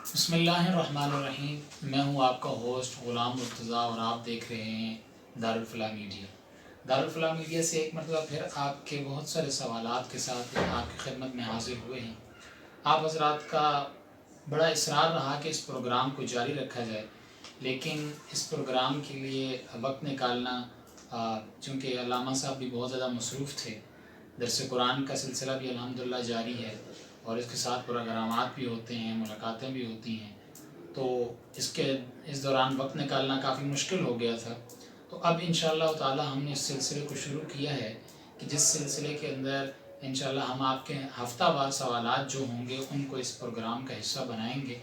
بسم اللہ الرحمن الرحیم۔ میں ہوں آپ کا ہوسٹ غلام مرتضیٰ اور آپ دیکھ رہے ہیں دارالفلاح میڈیا۔ دارالفلاح میڈیا سے ایک مرتبہ پھر آپ کے بہت سارے سوالات کے ساتھ آپ کی خدمت میں حاضر ہوئے ہیں۔ آپ حضرات کا بڑا اصرار رہا کہ اس پروگرام کو جاری رکھا جائے، لیکن اس پروگرام کے لیے وقت نکالنا، چونکہ علامہ صاحب بھی بہت زیادہ مصروف تھے، درس قرآن کا سلسلہ بھی الحمدللہ جاری ہے اور اس کے ساتھ پروگرامات بھی ہوتے ہیں، ملاقاتیں بھی ہوتی ہیں، تو اس دوران وقت نکالنا کافی مشکل ہو گیا تھا۔ تو اب انشاءاللہ تعالی ہم نے اس سلسلے کو شروع کیا ہے کہ جس سلسلے کے اندر انشاءاللہ ہم آپ کے ہفتہ وار سوالات جو ہوں گے ان کو اس پروگرام کا حصہ بنائیں گے۔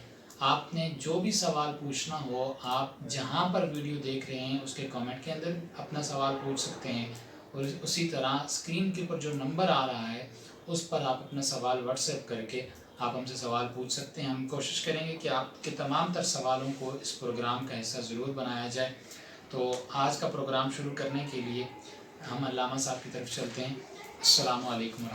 آپ نے جو بھی سوال پوچھنا ہو، آپ جہاں پر ویڈیو دیکھ رہے ہیں اس کے کامنٹ کے اندر اپنا سوال پوچھ سکتے ہیں، اور اسی طرح اسکرین کے اوپر جو نمبر آ رہا ہے اس پر آپ اپنا سوال واٹس ایپ کر کے آپ ہم سے سوال پوچھ سکتے ہیں۔ ہم کوشش کریں گے کہ آپ کے تمام تر سوالوں کو اس پروگرام کا حصہ ضرور بنایا جائے۔ تو آج کا پروگرام شروع کرنے کے لیے ہم علامہ صاحب کی طرف چلتے ہیں۔ السلام علیکم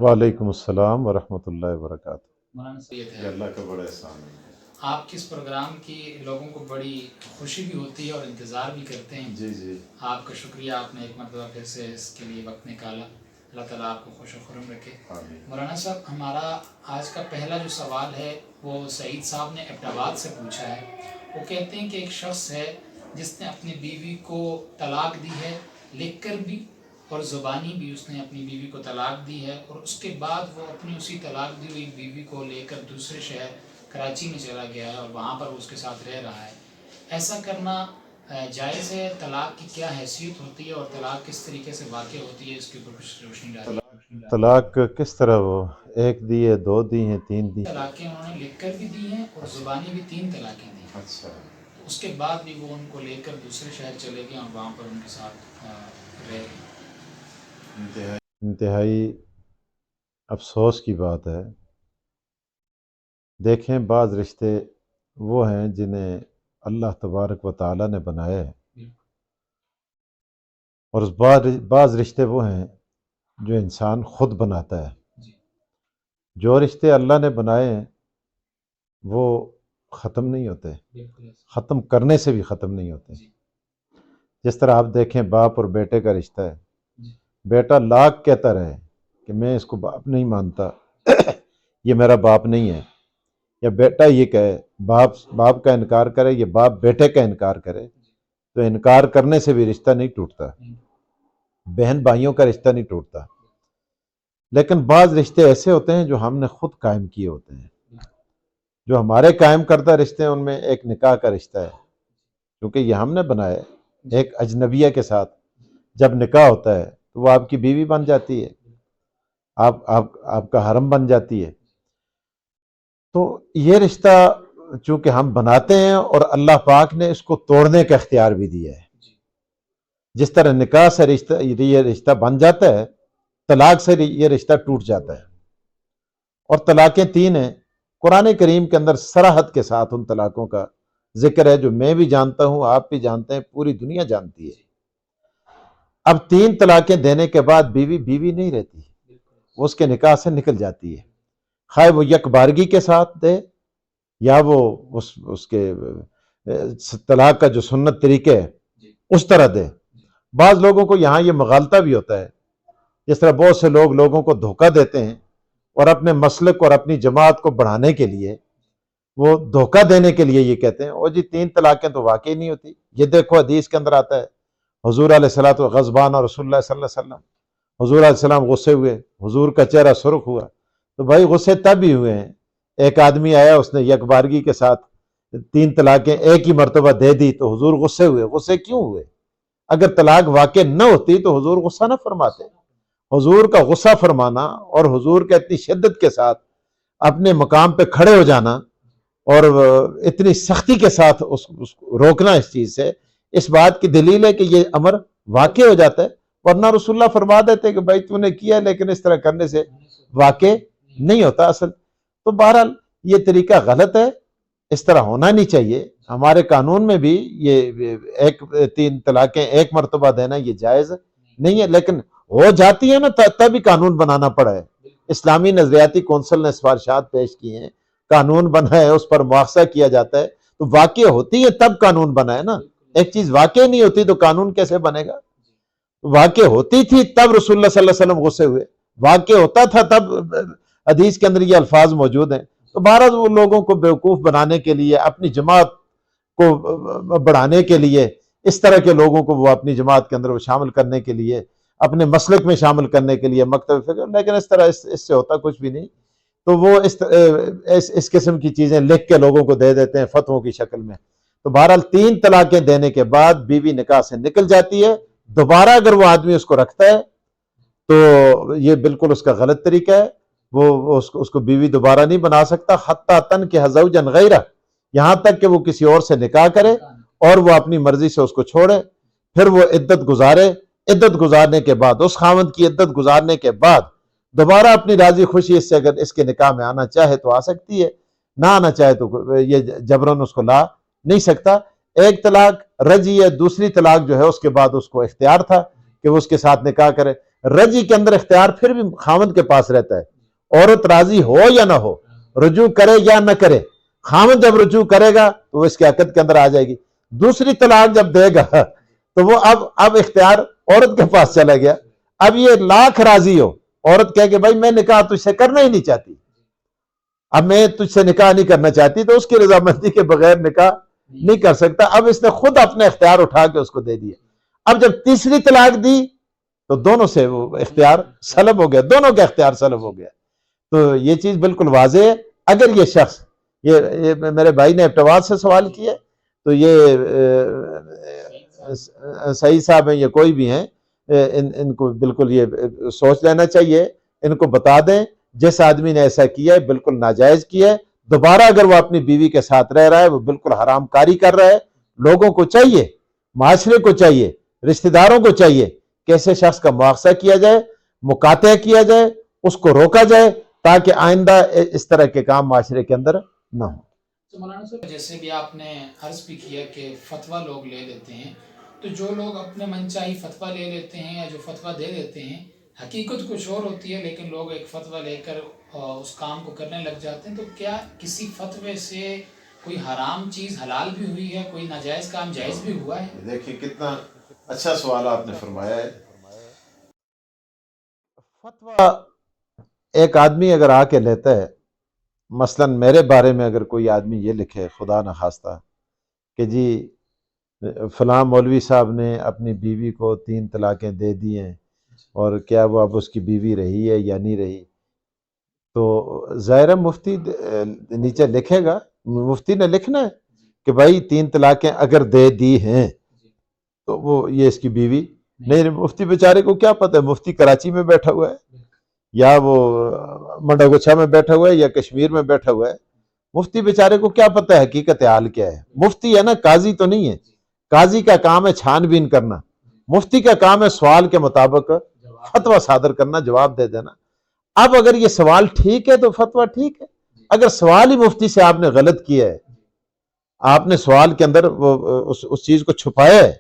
وعلیکم السلام ورحمۃ اللہ وبرکاتہ۔ مولانا سید یہ ہے، اللہ کا بڑا احسان ہے۔ آپ کے اس پروگرام کی لوگوں کو بڑی خوشی بھی ہوتی ہے اور انتظار بھی کرتے ہیں۔ جی آپ کا شکریہ، آپ نے ایک مرتبہ پھر سے اس کے لیے وقت نکالا۔ اللہ تعالیٰ آپ کو خوش و خرم رکھے۔ آمین۔ مولانا صاحب، ہمارا آج کا پہلا جو سوال ہے وہ سعید صاحب نے ایبٹ آباد سے پوچھا ہے۔ وہ کہتے ہیں کہ ایک شخص ہے جس نے اپنی بیوی کو طلاق دی ہے، لکھ کر بھی اور زبانی بھی اس نے اپنی بیوی کو طلاق دی ہے، اور اس کے بعد وہ اپنی اسی طلاق دی ہوئی بیوی کو لے کر دوسرے شہر کراچی میں چلا گیا ہے اور وہاں پر وہ اس کے ساتھ رہ رہا ہے۔ ایسا کرنا جائز ہے؟ طلاق کی کیا حیثیت ہوتی ہے اور طلاق کس طریقے سے واقع ہوتی ہے؟ اس کے اوپر کچھ روشنی ڈالیے۔ طلاق کس طرح؟ وہ ایک دی ہے، دو دی ہیں، تین دی؟ طلاقیں انہوں نے لکھ کر بھی دی ہیں اور زبانی بھی 3 طلاقیں دی ہیں۔ اچھا۔ اس کے بعد بھی وہ ان کو لے کر دوسرے شہر چلے گئے اور وہاں پر ان کے ساتھ رہ گئے۔ انتہائی افسوس کی بات ہے۔ دیکھیں، بعض رشتے وہ ہیں جنہیں اللہ تبارک و تعالیٰ نے بنایا ہے، اور بعض رشتے وہ ہیں جو انسان خود بناتا ہے۔ جو رشتے اللہ نے بنائے ہیں وہ ختم نہیں ہوتے، ختم کرنے سے بھی ختم نہیں ہوتے۔ جس طرح آپ دیکھیں باپ اور بیٹے کا رشتہ ہے، بیٹا لاکھ کہتا رہے کہ میں اس کو باپ نہیں مانتا، یہ میرا باپ نہیں ہے، یا بیٹا یہ کہے، باپ کا انکار کرے، یا باپ بیٹے کا انکار کرے، تو انکار کرنے سے بھی رشتہ نہیں ٹوٹتا، بہن بھائیوں کا رشتہ نہیں ٹوٹتا۔ لیکن بعض رشتے ایسے ہوتے ہیں جو ہم نے خود قائم کیے ہوتے ہیں۔ جو ہمارے قائم کردہ رشتے ہیں ان میں ایک نکاح کا رشتہ ہے، کیونکہ یہ ہم نے بنایا ہے۔ ایک اجنبیہ کے ساتھ جب نکاح ہوتا ہے تو وہ آپ کی بیوی بن جاتی ہے، آپ کا حرم بن جاتی ہے۔ تو یہ رشتہ چونکہ ہم بناتے ہیں، اور اللہ پاک نے اس کو توڑنے کا اختیار بھی دیا ہے۔ جس طرح نکاح سے یہ رشتہ بن جاتا ہے، طلاق سے یہ رشتہ ٹوٹ جاتا ہے۔ اور طلاقیں 3 ہیں۔ قرآن کریم کے اندر صراحت کے ساتھ ان طلاقوں کا ذکر ہے، جو میں بھی جانتا ہوں، آپ بھی جانتے ہیں، پوری دنیا جانتی ہے۔ اب 3 طلاقیں دینے کے بعد بیوی بیوی نہیں رہتی، وہ اس کے نکاح سے نکل جاتی ہے، خواہ وہ یک بارگی کے ساتھ دے یا وہ اس کے طلاق کا جو سنت طریقے ہے اس طرح دے۔ بعض لوگوں کو یہاں یہ مغالطہ بھی ہوتا ہے، جس طرح بہت سے لوگوں کو دھوکہ دیتے ہیں، اور اپنے مسلک اور اپنی جماعت کو بڑھانے کے لیے، وہ دھوکہ دینے کے لیے یہ کہتے ہیں او جی 3 طلاقیں تو واقعی نہیں ہوتی۔ یہ دیکھو حدیث کے اندر آتا ہے، حضور علیہ الصلوۃ والغضبان اور رسول اللہ صلی اللہ علیہ وسلم، حضور علیہ السلام غصے ہوئے، حضور کا چہرہ سرخ ہوا۔ تو بھائی غصے تب ہی ہوئے ہیں، ایک آدمی آیا، اس نے یک بارگی کے ساتھ 3 طلاقیں ایک ہی مرتبہ دے دی، تو حضور غصے ہوئے۔ غصے کیوں ہوئے؟ اگر طلاق واقع نہ ہوتی تو حضور غصہ نہ فرماتے۔ حضور کا غصہ فرمانا اور حضور کے اتنی شدت کے ساتھ اپنے مقام پہ کھڑے ہو جانا، اور اتنی سختی کے ساتھ اس کو روکنا اس چیز سے، اس بات کی دلیل ہے کہ یہ امر واقع ہو جاتا ہے۔ ورنہ رسول اللہ فرما دیتے کہ بھائی تو نے کیا، لیکن اس طرح کرنے سے واقع نہیں ہوتا اصل۔ تو بہرحال یہ طریقہ غلط ہے، اس طرح ہونا نہیں چاہیے۔ ہمارے قانون میں بھی یہ 3 طلاقیں ایک مرتبہ دینا یہ جائز نہیں ہے، لیکن ہو جاتی ہے نا تب بھی قانون بنانا پڑا ہے۔ اسلامی نظریاتی کونسل نے سفارشات پیش کی ہیں، قانون بنا ہے اس پر مواخذہ کیا جاتا ہے، تو واقع ہوتی ہے تب قانون بنا ہے نا. ایک چیز واقع نہیں ہوتی تو قانون کیسے بنے گا؟ واقع ہوتی تھی تب رسول اللہ صلی اللہ علیہ وسلم غصے ہوئے، واقع ہوتا تھا تب حدیث کے اندر یہ الفاظ موجود ہیں. تو بہرحال وہ لوگوں کو بیوقوف بنانے کے لیے، اپنی جماعت کو بڑھانے کے لیے، اس طرح کے لوگوں کو وہ اپنی جماعت کے اندر وہ شامل کرنے کے لیے، اپنے مسلک میں شامل کرنے کے لیے مکتب فکر، لیکن اس طرح اس سے ہوتا کچھ بھی نہیں. تو وہ اس قسم کی چیزیں لکھ کے لوگوں کو دے دیتے ہیں فتووں کی شکل میں. تو بہرحال 3 طلاقیں دینے کے بعد بیوی نکاح سے نکل جاتی ہے. دوبارہ اگر وہ آدمی اس کو رکھتا ہے تو یہ بالکل اس کا غلط طریقہ ہے. وہ اس کو بیوی دوبارہ نہیں بنا سکتا، حتیٰ تن کہ زوجا غیرہ، یہاں تک کہ وہ کسی اور سے نکاح کرے اور وہ اپنی مرضی سے اس کو چھوڑے، پھر وہ عدت گزارے. عدت گزارنے کے بعد، اس خاوند کی عدت گزارنے کے بعد دوبارہ اپنی راضی خوشی اس سے اگر اس کے نکاح میں آنا چاہے تو آ سکتی ہے، نہ آنا چاہے تو یہ جبراً اس کو لا نہیں سکتا. ایک طلاق رجی ہے، دوسری طلاق جو ہے اس کے بعد اس کو اختیار تھا کہ وہ اس کے ساتھ نکاح کرے. رجی کے اندر اختیار پھر بھی خاوند کے پاس رہتا ہے، عورت راضی ہو یا نہ ہو، رجوع کرے یا نہ کرے. خاوند جب رجوع کرے گا تو وہ اس کے عقد کے اندر آ جائے گی. دوسری طلاق جب دے گا تو وہ اب اختیار عورت کے پاس چلا گیا. اب یہ لاکھ راضی ہو، عورت کہے کہ بھائی میں نکاح تجھ سے کرنا ہی نہیں چاہتی، اب میں تجھ سے نکاح نہیں کرنا چاہتی، تو اس کی رضامندی کے بغیر نکاح نہیں کر سکتا. اب اس نے خود اپنے اختیار اٹھا کے اس کو دے دیا. اب جب تیسری طلاق دی تو دونوں سے وہ اختیار سلب ہو گیا، دونوں کا اختیار سلب ہو گیا. تو یہ چیز بالکل واضح ہے. اگر یہ شخص، یہ میرے بھائی نے ابتواد سے سوال کیا، تو یہ صحیح صاحب ہیں یا کوئی بھی ہیں، ان کو بالکل یہ سوچ لینا چاہیے. ان کو بتا دیں جس آدمی نے ایسا کیا ہے بالکل ناجائز کیا ہے. دوبارہ اگر وہ اپنی بیوی کے ساتھ رہ رہا ہے وہ بالکل حرام کاری کر رہا ہے. لوگوں کو چاہیے، معاشرے کو چاہیے، رشتہ داروں کو چاہیے کہ ایسے شخص کا مواخذہ کیا جائے، مقاطع کیا جائے، اس کو روکا جائے تاکہ آئندہ اس طرح کے کام معاشرے کے اندر نہ ہوں. تو مولانا صاحب جیسے بھی آپ نے عرض بھی کیا کہ فتویٰ لوگ لے لیتے ہیں، تو جو لوگ اپنے من چاہی فتویٰ لے لیتے ہیں یا جو فتویٰ دے دیتے ہیں، حقیقت کچھ اور ہوتی ہے، لیکن لوگ ایک فتویٰ لے کر اس کام کو کرنے لگ جاتے ہیں. تو کیا کسی فتوے سے کوئی حرام چیز حلال بھی ہوئی ہے، کوئی ناجائز کام جائز بھی ہوا ہے؟ دیکھیں کتنا اچھا سوال آپ نے فرمایا ہے. فتویٰ ایک آدمی اگر آ کے لیتا ہے، مثلا میرے بارے میں اگر کوئی آدمی یہ لکھے خدا نہ خواستہ کہ جی فلاں مولوی صاحب نے اپنی بیوی کو 3 طلاقیں دے دی ہیں اور کیا وہ اب اس کی بیوی رہی ہے یا نہیں رہی، تو ظاہر مفتی نیچے لکھے گا، مفتی نے لکھنا ہے کہ بھائی 3 طلاقیں اگر دے دی ہیں تو وہ یہ اس کی بیوی نہیں. مفتی بیچارے کو کیا پتہ ہے، مفتی کراچی میں بیٹھا ہوا ہے یا وہ منڈا گچھا میں بیٹھا ہوا ہے یا کشمیر میں بیٹھا ہوا ہے. مفتی بیچارے کو کیا پتہ ہے حقیقت حال کیا ہے. مفتی ہے نا، قاضی تو نہیں ہے. قاضی کا کام ہے چھان بین کرنا، مفتی کا کام ہے سوال کے مطابق فتویٰ صادر کرنا، جواب دے دینا. اب اگر یہ سوال ٹھیک ہے تو فتویٰ ٹھیک ہے. اگر سوال ہی مفتی سے آپ نے غلط کیا ہے، آپ نے سوال کے اندر اس چیز کو چھپایا ہے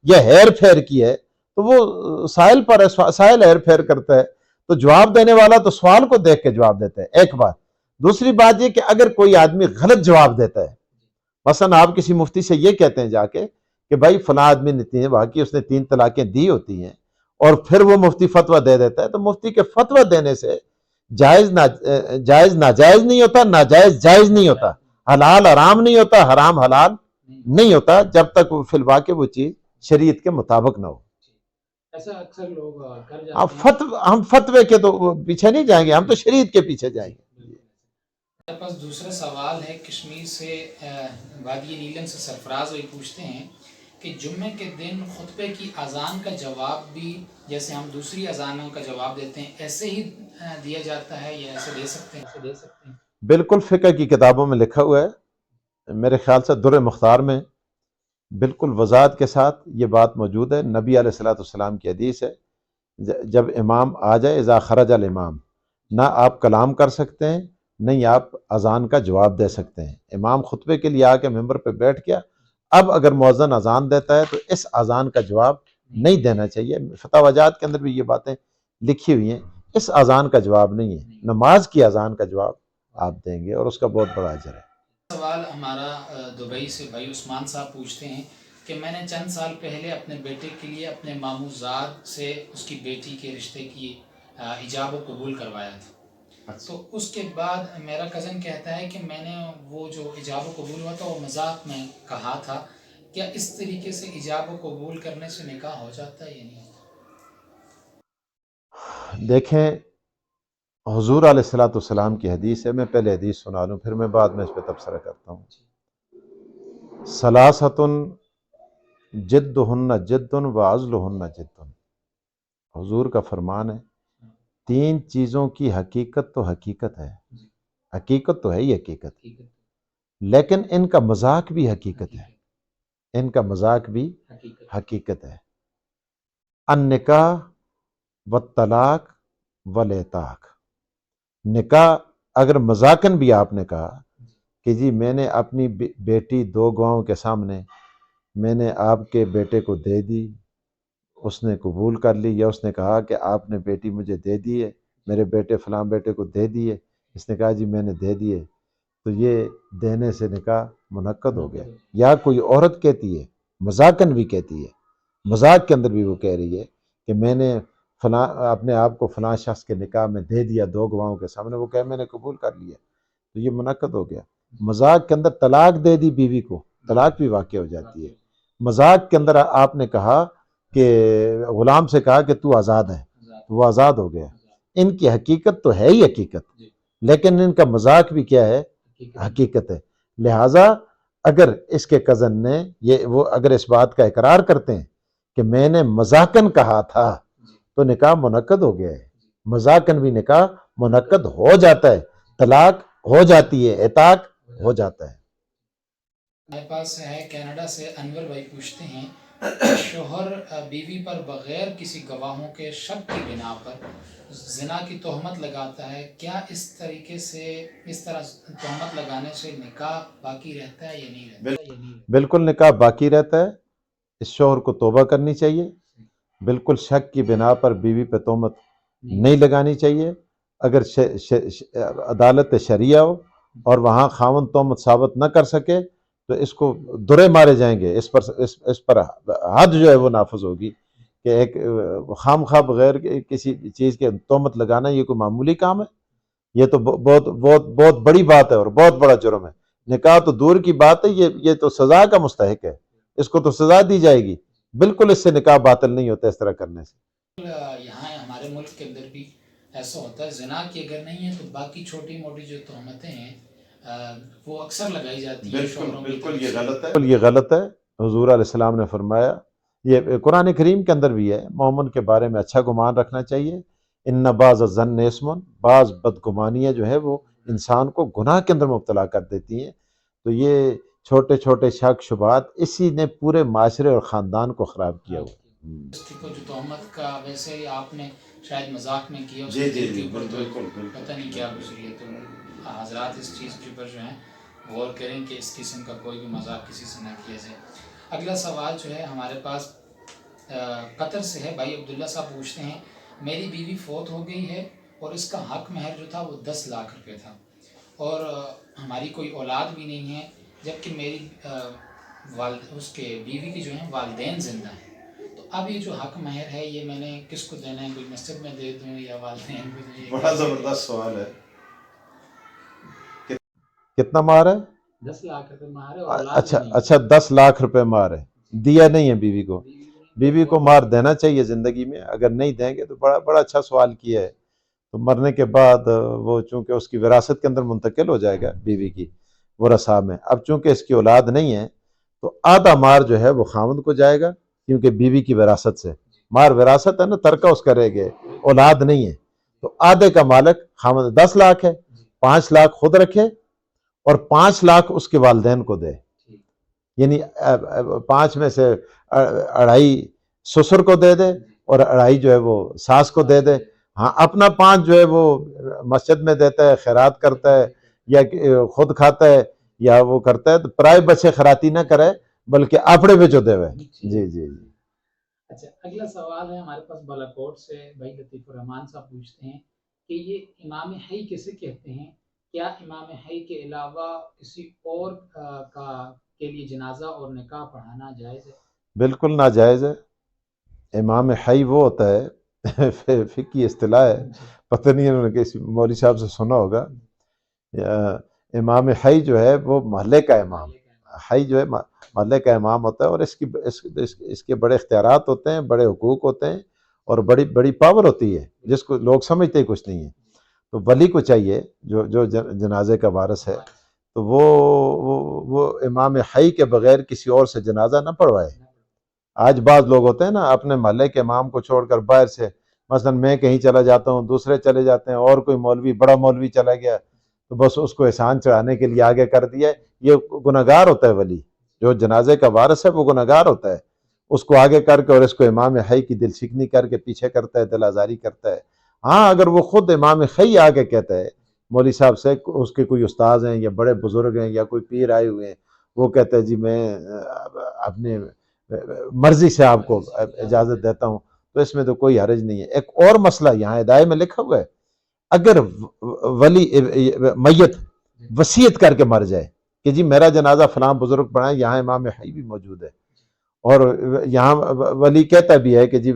یا ہیر پھیر کی ہے، تو وہ سائل پر ہے، سائل ہیر پھیر کرتا ہے. تو جواب دینے والا تو سوال کو دیکھ کے جواب دیتا ہے، ایک بات. دوسری بات یہ کہ اگر کوئی آدمی غلط جواب دیتا ہے، مثلا آپ کسی مفتی سے یہ کہتے ہیں جا کے کہ بھائی فلاں آدمی نے واقعی اس نے 3 طلاقیں دی ہوتی ہیں، اور پھر وہ مفتی فتویٰ دے دیتا ہے، تو مفتی کے فتویٰ دینے سے جائز ناجائز نہیں ہوتا، ناجائز جائز نہیں ہوتا، حلال حرام نہیں ہوتا، حرام حلال نہیں ہوتا، جب تک فی الواقع وہ چیز شریعت کے مطابق نہ ہو. ایسا اکثر لوگ کر جاتے ہیں. ہم فتوے کے تو پیچھے نہیں جائیں گے، ہم تو شریعت کے پیچھے جائیں گے. میرے پاس دوسرا سوال ہے کشمیر سے، وادی نیلم سے سرفراز وہی پوچھتے ہیں کہ جمعے کے دن خطبے کی اذان کا جواب بھی جیسے ہم دوسری اذانوں کا جواب دیتے ہیں ایسے ہی دیا جاتا ہے یا ایسے دے سکتے ہیں؟ بالکل فقہ کی کتابوں میں لکھا ہوا ہے، میرے خیال سے در مختار میں بالکل وضاحت کے ساتھ یہ بات موجود ہے. نبی علیہ الصلوۃ والسلام کی حدیث ہے، جب امام آ جائے اذا خرج الامام، نہ آپ کلام کر سکتے ہیں نہیں آپ اذان کا جواب دے سکتے ہیں. امام خطبے کے لیے آ کے ممبر پہ بیٹھ گیا، اب اگر مؤذن اذان دیتا ہے تو اس اذان کا جواب نہیں دینا چاہیے. فتح جات کے اندر بھی یہ باتیں لکھی ہوئی ہیں. اس اذان کا جواب نہیں ہے، نماز کی اذان کا جواب آپ دیں گے اور اس کا بہت بڑا اجر ہے۔ سوال ہمارا دبئی سے بھائی عثمان صاحب پوچھتے ہیں کہ میں نے چند سال پہلے اپنے بیٹے کے لیے اپنے ماموں زاد سے اس کی بیٹی کے رشتے کی ایجاب و قبول کروایا تھا، تو اس کے بعد میرا کزن کہتا ہے کہ میں نے وہ جو ایجاب و قبول ہوا تھا وہ مذاق میں کہا تھا، کیا اس طریقے سے ایجاب و قبول کرنے سے نکاح ہو جاتا ہے یا نہیں ہوتا؟ دیکھیں حضور علیہ الصلوۃ والسلام کی حدیث ہے، میں پہلے حدیث سنا لوں پھر میں بعد میں اس پہ تبصرہ کرتا ہوں۔ ثلاثۃ جدہن جد و عزلہن جد، حضور کا فرمان ہے تین چیزوں کی حقیقت تو حقیقت ہے، حقیقت تو ہے ہی حقیقت، لیکن ان کا مذاق بھی حقیقت ہے، ان کا مذاق بھی حقیقت ہے۔ النکاح والطلاق والعتاق، نکاح اگر مذاقن بھی آپ نے کہا کہ جی میں نے اپنی بیٹی دو گواہوں کے سامنے میں نے آپ کے بیٹے کو دے دی، اس نے قبول کر لی، یا اس نے کہا کہ آپ نے بیٹی مجھے دے دی ہے، میرے بیٹے فلاں بیٹے کو دے دی ہے، اس نے کہا جی میں نے دے دی ہے، تو یہ دینے سے نکاح منعقد ہو گیا۔ یا کوئی عورت کہتی ہے، مذاقن بھی کہتی ہے، مذاق کے اندر بھی وہ کہہ رہی ہے کہ میں نے فلاں اپنے آپ کو فلاں شخص کے نکاح میں دے دیا دو گواہوں کے سامنے، وہ کہے میں نے قبول کر لیا، تو یہ منعقد ہو گیا۔ مذاق کے اندر طلاق دے دی بیوی کو، طلاق بھی واقع ہو جاتی ہے۔ مذاق کے اندر آپ نے کہا کہ غلام سے کہا کہ تو آزاد ہے، وہ آزاد ہو گیا۔ ان کی حقیقت تو ہے ہی حقیقت، لیکن ان کا مذاق بھی کیا ہے؟ حقیقت ہے۔ لہٰذا اگر اس کے کزن نے وہ اگر اس بات کا اقرار کرتے ہیں کہ میں نے مذاقن کہا تھا تو نکاح منعقد ہو گیا ہے، مذاقن بھی نکاح منعقد ہو جاتا ہے، طلاق ہو جاتی ہے، عتاق ہو جاتا ہے۔ ہمارے پاس ہے کینیڈا سے انور بھائی پوچھتے ہیں شوہر بیوی پر بغیر کسی گواہوں کے شک کی بنا پر زنا کی تہمت لگاتا ہے، کیا اس طریقے سے اس طرح تہمت لگانے سے نکاح باقی رہتا ہے یا نہیں رہتا؟ بالکل نکاح باقی رہتا ہے، اس شوہر کو توبہ کرنی چاہیے، بالکل شک کی بنا پر بیوی پہ تہمت نہیں لگانی چاہیے۔ اگر عدالت شریعہ ہو اور وہاں خاوند تہمت ثابت نہ کر سکے تو اس کو درے مارے جائیں گے، اس پر حد جو ہے وہ نافذ ہوگی کہ ایک خام خواہ بغیر کسی چیز کے تہمت لگانا یہ کوئی معمولی کام ہے؟ یہ تو بہت بہت بہت بڑی بات ہے اور بہت بڑا جرم ہے۔ نکاح تو دور کی بات ہے، یہ تو سزا کا مستحق ہے، اس کو تو سزا دی جائے گی۔ بالکل اس سے نکاح باطل نہیں ہوتا اس طرح کرنے سے۔ یہاں ہمارے ملک کے اندر بھی ایسا ہوتا ہے، زنا کی اگر نہیں ہے تو باقی چھوٹی موٹی جو تہمتیں ہیں وہ اکثر لگائی جاتی ہیں شوہروں کی طرف سے۔ یہ غلط ہے۔ حضور علیہ السلام نے فرمایا، یہ قرآن کریم کے اندر بھی ہے، مومن کے بارے میں اچھا گمان رکھنا چاہیے۔ ان بعض الظن اسم، بعض بدگمانیاں جو ہے وہ انسان کو گناہ کے اندر مبتلا کر دیتی ہیں، تو یہ چھوٹے چھوٹے شک شبہات اسی نے پورے معاشرے اور خاندان کو خراب کیا ہوا۔ جو تہمت کا ویسے ہی آپ نے شاید مذاق میں کیا، بالکل پتہ نہیں کیا گزری ہے، تو حضرات اس چیز کے اوپر جو ہے غور کریں کہ اس قسم کا کوئی بھی مذاق کسی سے نہ کیا جائے۔ اگلا سوال جو ہے ہمارے پاس قطر سے ہے، بھائی عبداللہ صاحب پوچھتے ہیں میری بیوی فوت ہو گئی ہے اور اس کا حق مہر جو تھا وہ 10 لاکھ روپے تھا، اور ہماری کوئی اولاد بھی نہیں ہے، جبکہ میری اس کے بیوی کی جو ہیں والدین زندہ ہیں، تو اب یہ جو حق مہر ہے یہ میں نے کس کو دینا ہے؟ کوئی مسجد میں دے دوں یا والدین کو دوں؟ بڑا زبردست سوال ہے۔ کتنا مہر ہے؟ 10 لاکھ روپے مہر ہے۔ اچھا 10 لاکھ روپے مہر ہے، دیا نہیں ہے بیوی کو؟ بیوی کو مہر دینا چاہیے زندگی میں، اگر نہیں دیں گے تو بڑا اچھا سوال کیا ہے۔ تو مرنے کے بعد وہ چونکہ اس کی وراثت کے اندر منتقل ہو جائے گا بیوی کی ورثاء میں، اب چونکہ اس کی اولاد نہیں ہے تو آدھا مہر جو ہے وہ خاوند کو جائے گا، کیونکہ بیوی کی وراثت سے مہر وراثت ہے نا، ترکہ اس کا رہ گئے، اولاد نہیں ہے، تو آدھے کا مالک خاوند 10 لاکھ ہے، 5 لاکھ خود رکھے اور 5 لاکھ اس کے والدین کو دے، یعنی 5 میں سے 2.5 سسر کو دے دے اور 2.5 جو ہے وہ ساس کو دے دے۔ ہاں اپنا 5 جو ہے وہ مسجد میں دیتا ہے، خیرات کرتا ہے یا خود کھاتا ہے یا وہ کرتا ہے، تو پرائے بچے خیراتی نہ کرے بلکہ اپنے بھی جو دے ہوئے۔ جی اچھا، اگلا سوال ہے ہمارے پاس بالاکوٹ سے، بھائی لطیف الرحمان صاحب پوچھتے ہیں کہ یہ امام حی کسے کہتے ہیں کیا امام حی کے علاوہ کسی اور کے لیے جنازہ اور نکاح پڑھانا جائز ہے؟ بالکل ناجائز ہے. امام حی وہ ہوتا ہے فقہی اصطلاح ہے, پتہ نہیں انہوں نے کسی مولوی صاحب سے سنا ہوگا. امام حی جو ہے وہ محلے کا امام, حی جو ہے محلے کا امام ہوتا ہے, اور اس کے بڑے اختیارات ہوتے ہیں, بڑے حقوق ہوتے ہیں, اور بڑی بڑی پاور ہوتی ہے جس کو لوگ سمجھتے ہی کچھ نہیں ہے. تو ولی کو چاہیے جو جنازے کا وارث ہے, تو وہ امام حی کے بغیر کسی اور سے جنازہ نہ پڑھوائے. آج بعض لوگ ہوتے ہیں نا, اپنے محلے کے امام کو چھوڑ کر باہر سے, مثلا میں کہیں چلا جاتا ہوں, دوسرے چلے جاتے ہیں, اور کوئی مولوی بڑا مولوی چلا گیا تو بس اس کو احسان چڑھانے کے لیے آگے کر دیا. یہ گناہگار ہوتا ہے ولی, جو جنازے کا وارث ہے وہ گناہگار ہوتا ہے. اس کو آگے کر کے اور اس کو امام حی کی دل شکنی کر کے پیچھے کرتا ہے, دل آزاری کرتا ہے. ہاں اگر وہ خود امام حی آگے کہتا ہے مولوی صاحب سے, اس کے کوئی استاذ ہیں یا بڑے بزرگ ہیں یا کوئی پیر آئے ہوئے ہیں, وہ کہتا ہے جی میں اپنے مرضی سے آپ کو اجازت دیتا ہوں, تو اس میں تو کوئی حرج نہیں ہے. ایک اور مسئلہ یہاں ہدایت میں لکھا ہوا ہے, اگر ولی میت وصیت کر کے مر جائے کہ جی میرا جنازہ فلاں بزرگ پڑھائیں, یہاں امام حی بھی موجود ہے, اور یہاں ولی کہتا بھی ہے کہ جی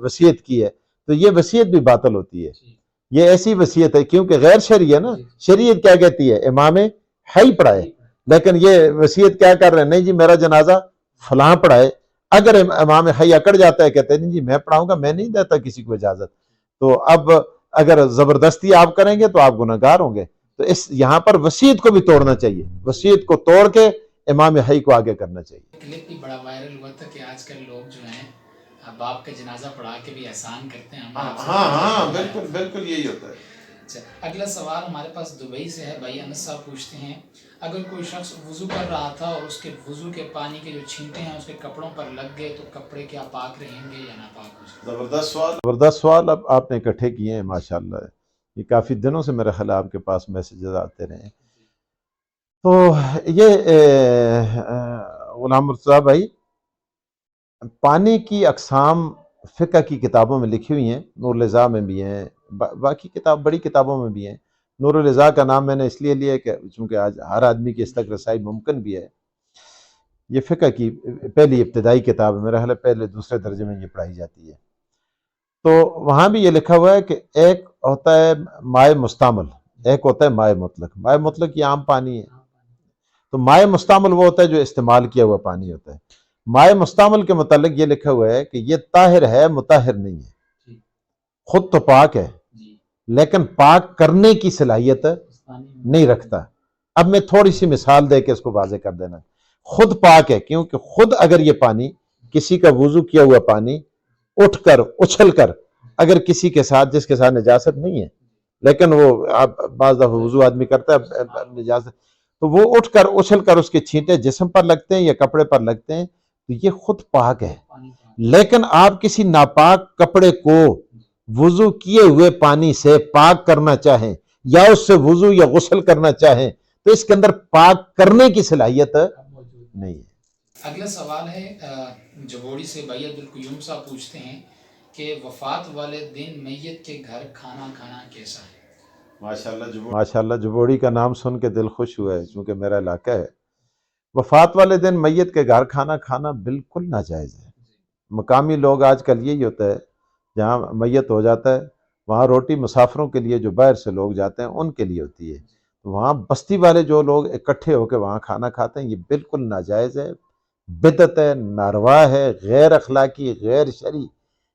وصیت کی ہے, تو یہ وصیت بھی باطل ہوتی ہے. یہ ایسی وصیت ہے کیونکہ غیر شرعی ہے نا. شریعت کیا کہتی ہے, امام حی پڑھائے, لیکن یہ وصیت کیا کر رہے ہیں, نہیں جی میرا جنازہ فلاں پڑھائے. اگر امام حی اکڑ جاتا ہے, کہتے ہیں نہیں جی میں پڑھاؤں گا, میں نہیں دیتا کسی کو اجازت, تو اب اگر زبردستی آپ کریں گے تو آپ گناہگار ہوں گے. تو یہاں پر وصیت کو بھی توڑنا چاہیے, وصیت کو توڑ کے امام حی کو آگے کرنا چاہیے. کلپ بھی بڑا وائرل ہوا تھا کہ آج کل لوگ جو ہیں باپ کا جنازہ پڑھا کے بھی احسان کرتے ہیں. ہاں بالکل بالکل یہی ہوتا ہے. اچھا, اگلا سوال ہمارے پاس دبئی سے ہے. بھائی انس صاحب پوچھتے ہیں, اگر کوئی شخص وضو کر رہا تھا اور اس کے وضو کے پانی کے جو چھینٹے ہیں اس کے کپڑوں پر لگ گئے, تو کپڑے کیا پاک رہیں گے یا ناپاک ہو جائیں گے؟ زبردست سوال اب آپ نے اکٹھے کیے ہیں ماشاءاللہ. یہ کافی دنوں سے میرے خیال آپ کے پاس میسیجز آتے رہے ہیں. تو یہ غلام مرتضیٰ بھائی, پانی کی اقسام فقہ کی کتابوں میں لکھی ہوئی ہیں, نور العزا میں بھی ہیں, باقی بڑی کتابوں میں بھی ہیں. نور العزا کا نام میں نے اس لیے لیا کہ چونکہ آج ہر آدمی کی اس تک رسائی ممکن بھی ہے. یہ فقہ کی پہلی ابتدائی کتاب ہے, میرا خیال ہے پہلے دوسرے درجے میں یہ پڑھائی جاتی ہے. تو وہاں بھی یہ لکھا ہوا ہے کہ ایک ہوتا ہے مائع مستعمل, ایک ہوتا ہے مائع مطلق. مائع مطلق یہ عام پانی ہے, تو مائع مستعمل وہ ہوتا ہے جو استعمال کیا ہوا پانی ہوتا ہے. مائع مستعمل کے متعلق یہ لکھا ہوا ہے کہ یہ طاہر ہے, مطہر نہیں ہے. خود تو پاک ہے لیکن پاک کرنے کی صلاحیت نہیں رکھتا. اب میں تھوڑی سی مثال دے کے اس کو واضح کر دینا. خود پاک ہے کیونکہ خود اگر یہ پانی, کسی کا وضو کیا ہوا پانی اٹھ کر اچھل کر اگر کسی کے ساتھ, جس کے ساتھ نجاست نہیں ہے لیکن وہ بعض دفعہ وضو آدمی کرتا ہے نجاست, تو وہ اٹھ کر اچھل کر اس کے چھینٹے جسم پر لگتے ہیں یا کپڑے پر لگتے ہیں, تو یہ خود پاک ہے. لیکن آپ کسی ناپاک کپڑے کو وضو کیے ہوئے پانی سے پاک کرنا چاہیں یا اس سے وضو یا غسل کرنا چاہیں, تو اس کے اندر پاک کرنے کی صلاحیت نہیں ہے. اگلا سوال ہے جبوڑی سے. بھائی عبدالقیوم صاحب پوچھتے ہیں کہ وفات والے دن میت کے گھر کھانا کھانا کیسا ہے؟ ماشاءاللہ جبوڑی کا نام سن کے دل خوش ہوا ہے, چونکہ میرا علاقہ ہے. وفات والے دن میت کے گھر کھانا کھانا بالکل ناجائز ہے. مقامی لوگ آج کل یہی ہوتا ہے, جہاں میت ہو جاتا ہے وہاں روٹی مسافروں کے لیے, جو باہر سے لوگ جاتے ہیں ان کے لیے ہوتی ہے. وہاں بستی والے جو لوگ اکٹھے ہو کے وہاں کھانا کھاتے ہیں, یہ بالکل ناجائز ہے, بدعت ہے, ناروا ہے, غیر اخلاقی, غیر شرعی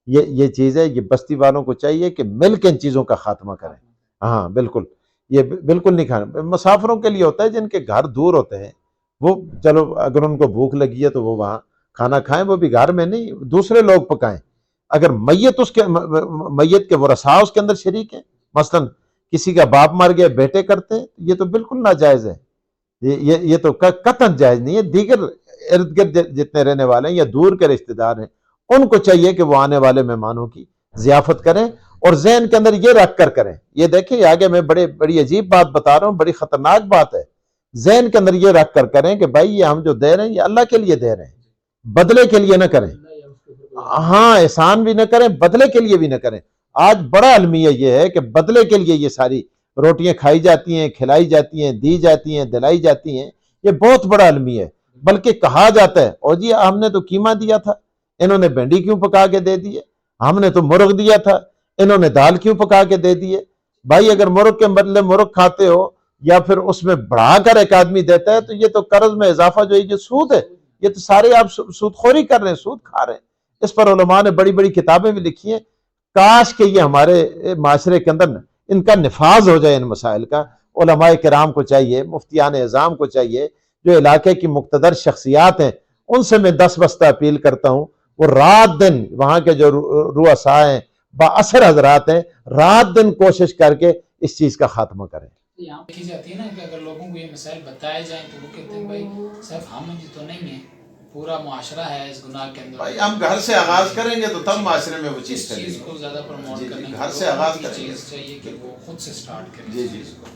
یہ چیز ہے. یہ بستی والوں کو چاہیے کہ مل کے ان چیزوں کا خاتمہ کریں. ہاں بالکل, یہ بالکل نہیں کھانا. مسافروں کے لیے ہوتا ہے جن کے گھر دور ہوتے ہیں, وہ چلو اگر ان کو بھوک لگی ہے تو وہ وہاں کھانا کھائیں, وہ بھی گھر میں نہیں, دوسرے لوگ پکائیں. اگر میت کے ورثاء اس کے اندر شریک ہیں, مثلا کسی کا باپ مر گیا بیٹے کرتے ہیں, یہ تو بالکل ناجائز ہے. یہ تو قطعاً جائز نہیں ہے. دیگر ارد گرد جتنے رہنے والے ہیں یا دور کے رشتہ دار ہیں, ان کو چاہیے کہ وہ آنے والے مہمانوں کی ضیافت کریں, اور ذہن کے اندر یہ رکھ کر کریں. یہ دیکھیں آگے میں بڑی عجیب بات بتا رہا ہوں, بڑی خطرناک بات ہے. ذہن کے اندر یہ رکھ کر کریں کہ بھائی یہ ہم جو دے رہے ہیں یہ اللہ کے لیے دے رہے ہیں, بدلے کے لیے نہ کریں. ہاں احسان بھی نہ کریں, بدلے کے لیے بھی نہ کریں. آج بڑا المیہ یہ ہے کہ بدلے کے لیے یہ ساری روٹیاں کھائی جاتی ہیں، کھلائی جاتی ہیں، دی جاتی ہیں، دلائی جاتی ہیں، یہ بہت بڑا المیہ ہے۔ بلکہ کہا جاتا ہے اور جی ہم نے تو قیمہ دیا تھا، انہوں نے بھنڈی کیوں پکا کے دے دیے، ہم نے تو مرغ دیا تھا، انہوں نے دال کیوں پکا کے دے دیے۔ بھائی اگر مرغ کے بدلے مرغ کھاتے ہو یا پھر اس میں بڑھا کر ایک آدمی دیتا ہے تو یہ تو قرض میں اضافہ جو ہے یہ سود ہے، یہ تو سارے آپ سود خوری کر رہے ہیں، سود کھا رہے ہیں۔ اس پر علماء نے بڑی بڑی کتابیں بھی لکھی ہیں۔ کاش کہ یہ ہمارے معاشرے کے اندر ان کا نفاذ ہو جائے ان مسائل کا۔ علماء کرام کو چاہیے، مفتیان اعظام کو چاہیے، جو علاقے کی مقتدر شخصیات ہیں ان سے میں دس بستہ اپیل کرتا ہوں، وہ رات دن وہاں کے جو رؤساء ہیں، بااثر حضرات ہیں، رات دن کوشش کر کے اس چیز کا خاتمہ کریں۔ یہاں دیکھی جاتی ہے نا کہ اگر لوگوں کو یہ مسائل بتائے جائیں تو وہ کہتے ہیں بھائی صرف ہم ہی تو نہیں ہیں، پورا معاشرہ ہے اس گناہ کے اندر۔ بھائی ہم گھر سے آغاز کریں گے تو تب معاشرے میں وہ چیز اس چیز کو زیادہ پروموٹ کرنے گھر سے آغاز کریں گے، چیز چاہیے کہ وہ خود سے سٹارٹ کریں جی اس چیز کو۔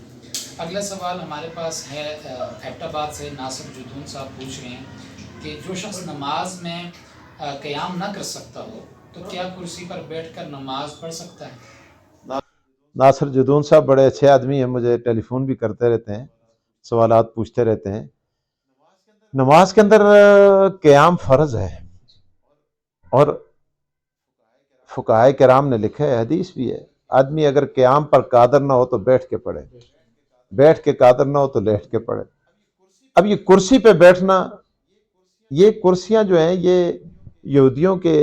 اگلا سوال ہمارے پاس ہے ایبٹ آباد سے ناصر جدون صاحب پوچھ رہے ہیں کہ جو شخص نماز میں قیام نہ کر سکتا ہو تو کیا کرسی پر بیٹھ کر نماز پڑھ سکتا ہے؟ ناصر جدون صاحب بڑے اچھے آدمی ہیں، مجھے ٹیلی فون بھی کرتے رہتے ہیں، سوالات پوچھتے رہتے ہیں۔ نماز کے اندر قیام فرض ہے، اور فقہائے کرام نے لکھا ہے، حدیث بھی ہے، آدمی اگر قیام پر قادر نہ ہو تو بیٹھ کے پڑھے، بیٹھ کے قادر نہ ہو تو لیٹ کے پڑھے۔ اب یہ کرسی پہ بیٹھنا، یہ کرسیاں جو ہیں یہ یہودیوں کے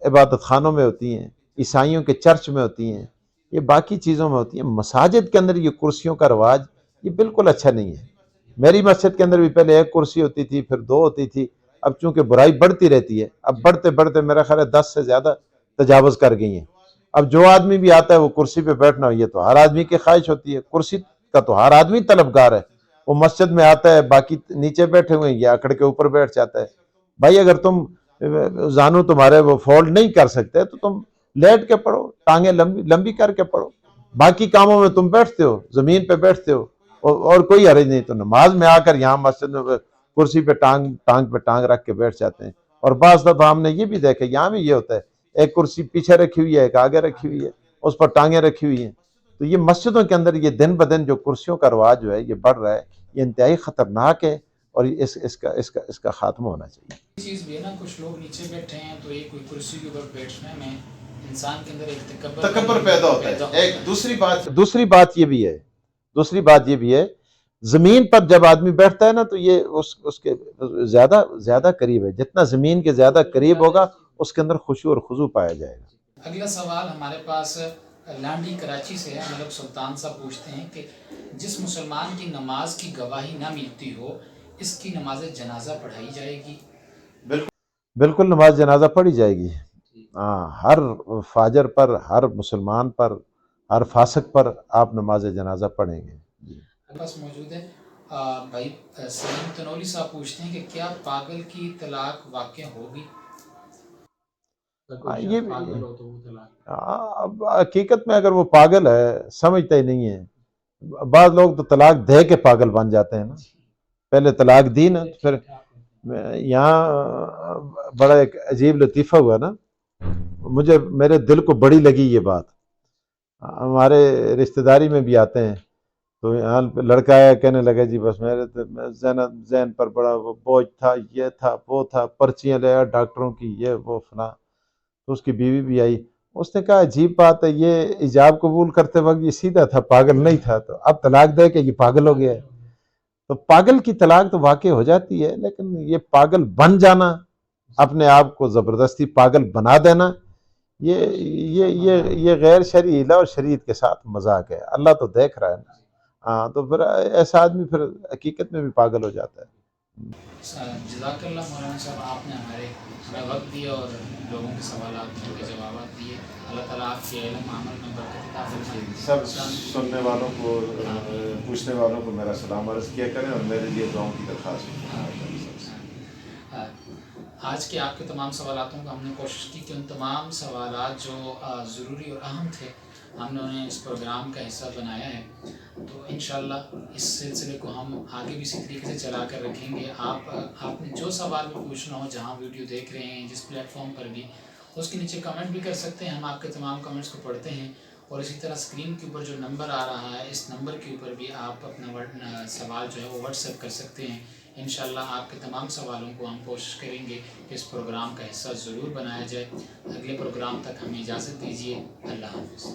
عبادت خانوں میں ہوتی ہیں، عیسائیوں کے چرچ میں ہوتی ہیں، یہ باقی چیزوں میں ہوتی ہیں۔ مساجد کے اندر یہ کرسیوں کا رواج یہ بالکل اچھا نہیں ہے۔ میری مسجد کے اندر بھی پہلے ایک کرسی ہوتی تھی، پھر دو ہوتی تھی، اب چونکہ برائی بڑھتی رہتی ہے، اب بڑھتے بڑھتے میرا خیال ہے 10 سے زیادہ تجاوز کر گئی ہیں۔ اب جو آدمی بھی آتا ہے وہ کرسی پہ بیٹھنا، یہ تو ہر آدمی کی خواہش ہوتی ہے، کرسی کا تو ہر آدمی طلبگار ہے۔ وہ مسجد میں آتا ہے، باقی نیچے بیٹھے ہوئے ہیں، یہ اکڑ کے اوپر بیٹھ جاتا ہے۔ بھائی اگر تم زانو تمہارے وہ فولڈ نہیں کر سکتے تو تم لیٹ کے پڑھو، ٹانگیں لمبی کر کے پڑھو۔ باقی کاموں میں تم بیٹھتے ہو، زمین پہ بیٹھتے ہو، اور کوئی حرج نہیں۔ تو نماز میں آ کر یہاں مسجد میں کرسی پہ ٹانگ پہ ٹانگ رکھ کے بیٹھ جاتے ہیں۔ اور بعض دفعہ ہم نے یہ بھی دیکھا، یہاں بھی یہ ہوتا ہے، ایک کرسی پیچھے رکھی ہوئی ہے، ایک آگے رکھی ہوئی ہے، اس پر ٹانگیں رکھی ہوئی ہیں۔ تو یہ مسجدوں کے اندر یہ دن بدن جو کرسیوں کا رواج جو ہے یہ بڑھ رہا ہے، یہ انتہائی خطرناک ہے، اور اس کا خاتمہ ہونا چاہیے۔ یہ چیز بھی ہے نا، کچھ لوگ نیچے بیٹھے ہیں تو ایک کوئی کرسی کے اوپر بیٹھنے میں انسان کے اندر ایک تکبر پیدا ہوتا ہے۔ ایک دوسری بات یہ بھی ہے، زمین پر جب آدمی بیٹھتا ہے نا تو یہ اس کے زیادہ قریب ہے، جتنا زمین کے زیادہ قریب ہوگا اس کے اندر خشوع اور خضوع پایا جائے گا۔ اگلا سوال ہمارے پاس لانڈی کراچی سے ہے، ملک سلطان صاحب پوچھتے ہیں کہ جس مسلمان کی نماز کی گواہی نہ ملتی ہو اس کی نماز جنازہ پڑھائی جائے گی؟ بالکل نماز جنازہ پڑھی جائے گی، ہر فاجر پر، ہر مسلمان پر، ہر فاسق پر آپ نماز جنازہ پڑھیں گے۔ میرے پاس موجود ہے بھائی سلیم تنولی صاحب پوچھتے ہیں کہ کیا پاگل کی طلاق واقع ہوگی؟ یہ اب حقیقت میں اگر وہ پاگل ہے، سمجھتا ہی نہیں ہے۔ بعض لوگ تو طلاق دے کے پاگل بن جاتے ہیں نا، پہلے طلاق دی نا، پھر یہاں بڑا ایک عجیب لطیفہ ہوا نا، میرے دل کو بڑی لگی یہ بات۔ ہمارے رشتہ داری میں بھی آتے ہیں تو یہاں لڑکا آیا، کہنے لگا جی بس میرے ذہن پر بڑا وہ بوجھ تھا، یہ تھا وہ تھا، پرچیاں لے آیا ڈاکٹروں کی، یہ وہ فلاں۔ تو اس کی بیوی بھی آئی، اس نے کہا عجیب بات ہے، یہ ایجاب قبول کرتے وقت یہ سیدھا تھا، پاگل نہیں تھا، تو اب طلاق دے کہ یہ پاگل ہو گیا ہے۔ تو پاگل کی طلاق تو واقع ہو جاتی ہے، لیکن یہ پاگل بن جانا، اپنے آپ کو زبردستی پاگل بنا دینا، یہ غیر شرعی ہیلا اور شریعت کے ساتھ مذاق ہے۔ اللہ تو دیکھ رہا ہے نا، تو پھر ایسا آدمی پھر حقیقت میں بھی پاگل ہو جاتا ہے۔ جزاک اللہ مولانا صاحب، آپ نے ہمیں وقت دیا اور لوگوں کے سوالات کے جوابات دیے۔ اللہ تعالیٰ آپ کے علم عمل میں برکت عطا فرمائے۔ سب سننے والوں کو، پوچھنے والوں کو میرا سلام عرض کیا کریں، اور میرے لیے دعاؤں کی درخواست۔ آج کے آپ کے تمام سوالاتوں کا ہم نے کوشش کی کہ ان تمام سوالات جو ضروری اور اہم تھے ہم نے انہیں اس پروگرام کا حصہ بنایا ہے۔ تو انشاءاللہ اس سلسلے کو ہم آگے بھی اسی طریقے سے چلا کر رکھیں گے۔ آپ نے جو سوال بھی پوچھنا ہو، جہاں ویڈیو دیکھ رہے ہیں، جس پلیٹ فارم پر بھی، اس کے نیچے کمنٹ بھی کر سکتے ہیں، ہم آپ کے تمام کمنٹس کو پڑھتے ہیں اور اسی طرح اسکرین کے اوپر جو نمبر آ رہا ہے اس نمبر کے اوپر بھی آپ اپنا سوال جو ہے وہ واٹس ایپ کر سکتے ہیں. انشاءاللہ آپ کے تمام سوالوں کو ہم کوشش کریں گے کہ اس پروگرام کا حصہ ضرور بنایا جائے. اگلے پروگرام تک ہمیں اجازت دیجیے. اللہ حافظ.